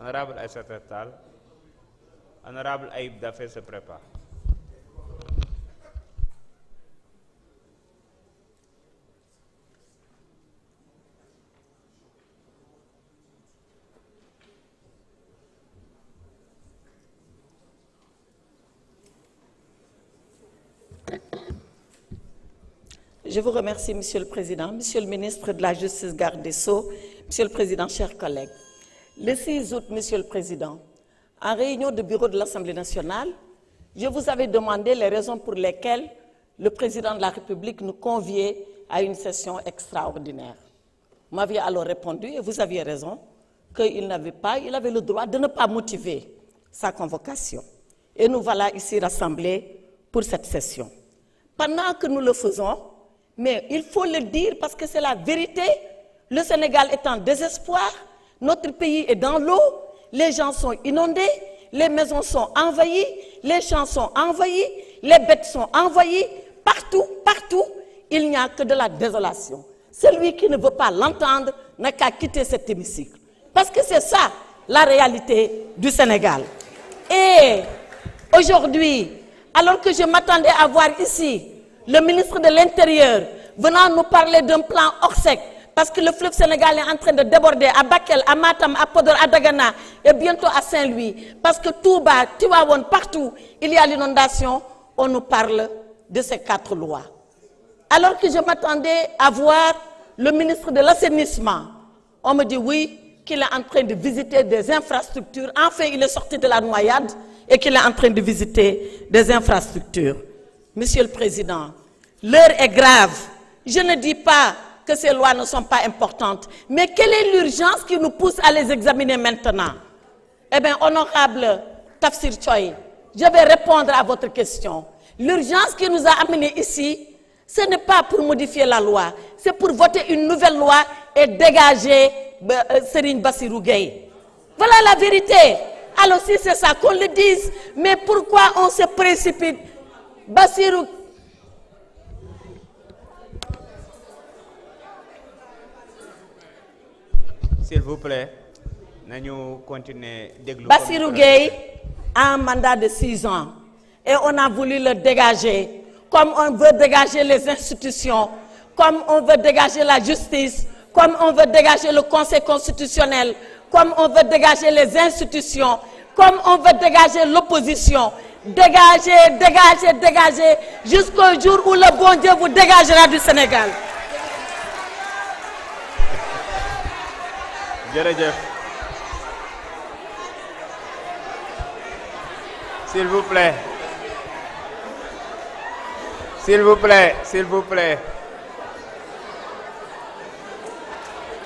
Honorable Aïssata Tall. Honorable Aïb Daffé se prépare. Je vous remercie, Monsieur le Président, Monsieur le ministre de la Justice, garde des Sceaux, Monsieur le Président, chers collègues. Le 6 août, Monsieur le Président, en réunion de bureau de l'Assemblée nationale, je vous avais demandé les raisons pour lesquelles le Président de la République nous conviait à une session extraordinaire. Vous m'aviez alors répondu, et vous aviez raison, qu'il avait le droit de ne pas motiver sa convocation. Et nous voilà ici rassemblés pour cette session. Pendant que nous le faisons, mais il faut le dire parce que c'est la vérité, le Sénégal est en désespoir, notre pays est dans l'eau, les gens sont inondés, les maisons sont envahies, les champs sont envahis, les bêtes sont envahies, partout, il n'y a que de la désolation. Celui qui ne veut pas l'entendre n'a qu'à quitter cet hémicycle. Parce que c'est ça, la réalité du Sénégal. Et aujourd'hui, alors que je m'attendais à voir ici le ministre de l'Intérieur venant nous parler d'un plan Orsec, parce que le fleuve Sénégal est en train de déborder à Bakel, à Matam, à Podor, à Dagana et bientôt à Saint-Louis, parce que Touba, Tivaouane, partout, il y a l'inondation, on nous parle de ces 4 lois. Alors que je m'attendais à voir le ministre de l'Assainissement, on me dit oui, qu'il est en train de visiter des infrastructures. Enfin, il est sorti de la noyade et qu'il est en train de visiter des infrastructures. Monsieur le Président, l'heure est grave. Je ne dis pas que ces lois ne sont pas importantes, mais quelle est l'urgence qui nous pousse à les examiner maintenant? Eh bien, honorable Tafsir Choy, je vais répondre à votre question. L'urgence qui nous a amenés ici, ce n'est pas pour modifier la loi, c'est pour voter une nouvelle loi et dégager Serigne Bassirou Gueye. Voilà la vérité. Alors si c'est ça, qu'on le dise, mais pourquoi on se précipite? Bassirou... S'il vous plaît, nous continuons déglu. Bassirou Gueye a un mandat de 6 ans et on a voulu le dégager, comme on veut dégager les institutions, comme on veut dégager la justice, comme on veut dégager le Conseil constitutionnel, comme on veut dégager les institutions, comme on veut dégager l'opposition. Dégager, dégager, dégager, jusqu'au jour où le bon Dieu vous dégagera du Sénégal. S'il vous plaît. S'il vous plaît, s'il vous plaît.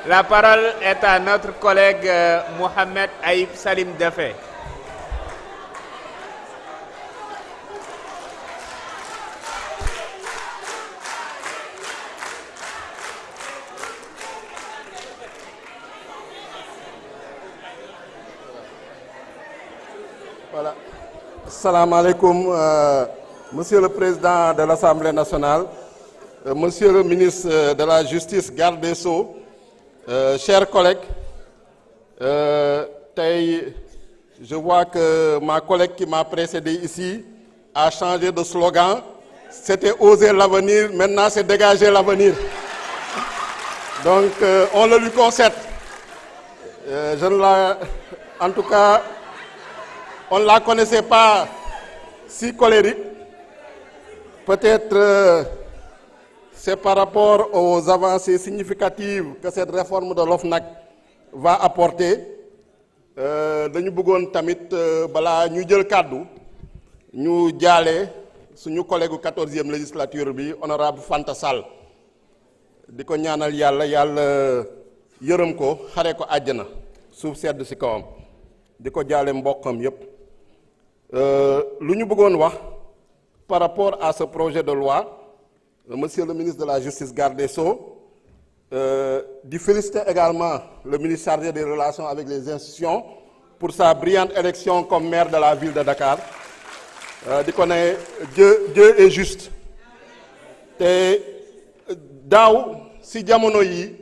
La parole est à notre collègue Mohamed Aïb Salim Daffé. Voilà. Salam alaikum, Monsieur le Président de l'Assemblée nationale, Monsieur le ministre de la Justice, garde des Sceaux, chers collègues, je vois que ma collègue qui m'a précédé ici a changé de slogan. C'était oser l'avenir, maintenant c'est dégager l'avenir. Donc on le lui concède. En tout cas, on ne la connaissait pas si colérique. Peut-être c'est par rapport aux avancées significatives que cette réforme de l'OFNAC va apporter. Dañu bëggoon tamit balaa ñu jël kàddu ñu jaale suñu collègue 14e législature bi honorable Fanta Sall di ko ñaanal yàlla yërëm ko xare ko àjjana suuf sedd ci kawam di ko jaale mbokkam yépp lu ñu bëggoon wax par rapport à ce projet de loi, Monsieur le ministre de la Justice, garde des Sceaux, de féliciter également le ministre chargé des relations avec les institutions pour sa brillante élection comme maire de la ville de Dakar. De connaître Dieu est juste. Et daaw si jamono yi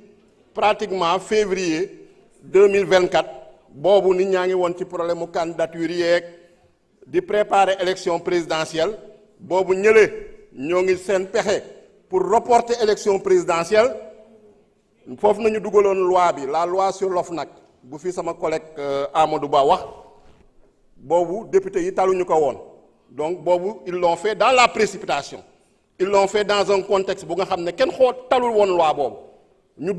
pratiquement février 2024 boobu nit ñaa ngi woon ci problème mu candidature yeeg di préparer élection présidentielle boobu ñële ñoo ngi seen pexe pour reporter élection présidentielle foofu nañu dugaloon loi bi la loi sur l'OFNAC bu fi sama collègue Amadou Ba wax boobu député yi taluñu ko woon donc boobu ils l'ont fait dans la précipitation ils l'ont fait dans un contexte bu nga xam ne kenn talul woon loi boobu ñu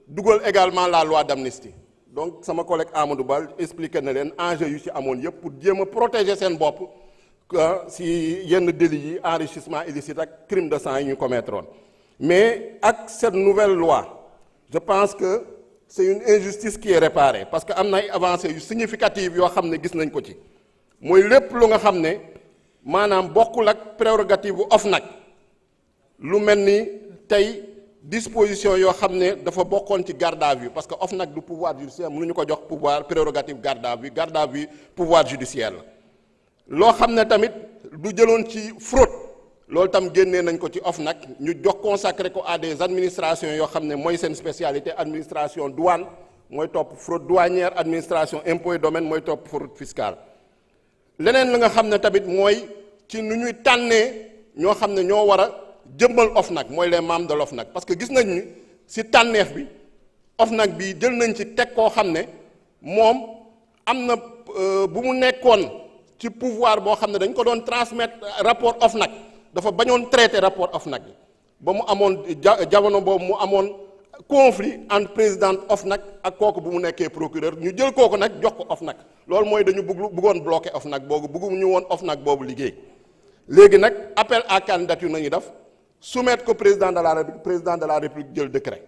dugal également la loi d'amnistie donc sama collègue Amadou Ba expliqué na leen enjeu yu ci amoon yëpp pour jéem a protéger seen bopp si yenn délits yi enrichissement illicite ak crime de sang yi ñu commettroon mais ak cette nouvelle loi je pense que c'est une injustice qui est réparée parce que am na ay avancées yu significatives yoo xam ne gis nañ ko ci mooy lépp lu nga xam ne maanaam bokkul ak prérogative bu OFNAC lu mel ni tey disposition yoo xam ne dafa bokkoon ci garde à vue parce que OFNAC du pouvoir judiciaire mënuñu ko jox pouvoir prérogative garde à vue pouvoir judiciaire la loo xam ne tamit du jëloon ci fraude loolu tam génnee nañ ko ci OFNAC ñu jox consacré ko à des administrations yoo xam ne mooy seen spécialité administration douane mooy topp fraude douanière administration impôt et domaine mooy topp fraude fiscale leneen li nga xam ne tamit mooy ci nu ñuy tànnee ñoo xam ne ñoo war a jëmmal OFNAC mooy les membres de l'OFNAC parce que gis nañ ni si tànneef bi OFNAC bi jël nañ ci teg koo xam ne moom am na bu mu nekkoon ci pouvoir boo xam ne dañ ko doon transmettre rapport OFNAC dafa bañoon traité rapport OFNAC bi ba mu amoon jamono boobu mu amoon conflit entre président OFNAC ak kooku bu mu nekkee procureur ñu jël kooku nag jox ko OFNAC loolu mooy dañu bëggoon bloquer OFNAC boobu bëgguñu woon OFNAC boobu liggéey léegi nag appel à candidature nañu def soumettre ko président de la république jël décret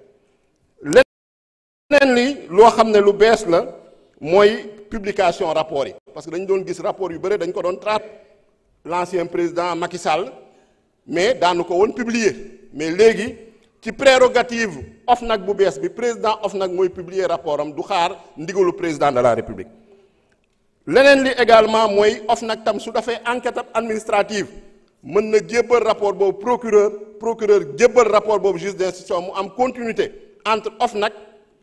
leneen li loo xam ne lu bees la mooy publication rapport yi parce que dañu doon gis rapport yu bëri dañ ko doon traiter l'ancien président Macky Sall mais daanu ko woon publier mais léegi ci prérogative OFNAC bu bees bi président OFNAC mooy publier rapport am du xaar ndigalu président de la république leneen li également mooy OFNAC tam su dafay enquête administrative mën na jébbal rapport boobu procureur jébbal rapport boobu juge d'instruction mu am continuité entre OFNAC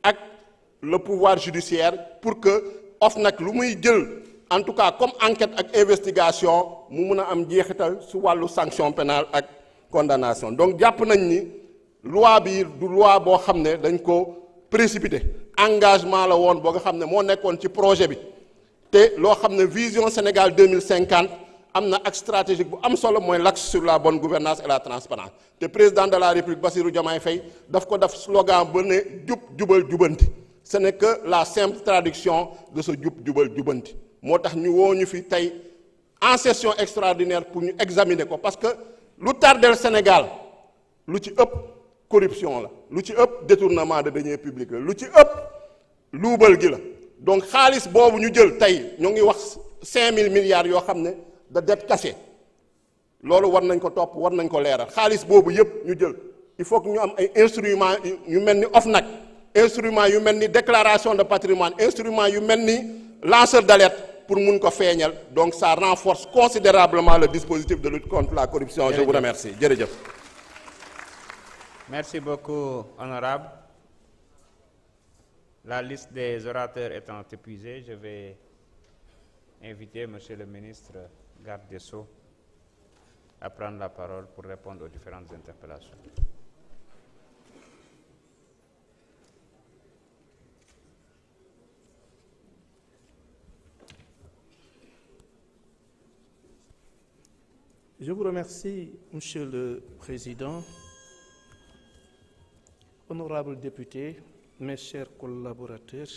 ak le pouvoir judiciaire pour que OFNAC lu muy jël en tout cas comme enquête ak investigation mu mun a am jeexital su wàllu sanction pénale ak condamnation donc jàpp nañ ni loi bi du loi boo xam ne dañ ko précipité engagement la woon boo nga xam ne moo nekkoon ci projet bi te loo xam ne vision Sénégal 2050 am na ak stratégique bu am solo mooy l'axe sur la bonne gouvernance et la transparence te président de la République Bassirou Diomaye Faye daf ko def slogan ba ne jubal jubanti ce n'est que la simple traduction de ce jubal jubanti moo tax ñu woo ñu fi tey en session extraordinaire pour ñu examiner ko parce que lu tardel Sénégal lu ci ëpp corruption la lu ci ëpp détournement de deniers publics la lu ci ëpp luubal gi la donc xaalis boobu ñu jël tey ñoo ngi wax 5000 milliards yoo xam ne de dette cachée loolu war nañ ko topp war nañ ko leeral xaalis boobu yëpp ñu jël il faut que ñu am ay instruments yu mel ni OFNAC instruments yu mel ni déclaration de patrimoine instruments yu mel ni lanceur d'alerte pour mun ko feeñal donc ça renforce considérablement le dispositif de lutte contre la corruption. Je vous remercie jërëjëf. Merci beaucoup, honorable. La liste des orateurs étant épuisée, je vais inviter Monsieur le ministre garde des Sceaux à prendre la parole pour répondre aux différentes interpellations. Je vous remercie, Monsieur le Président, honorables députés, mes chers collaborateurs.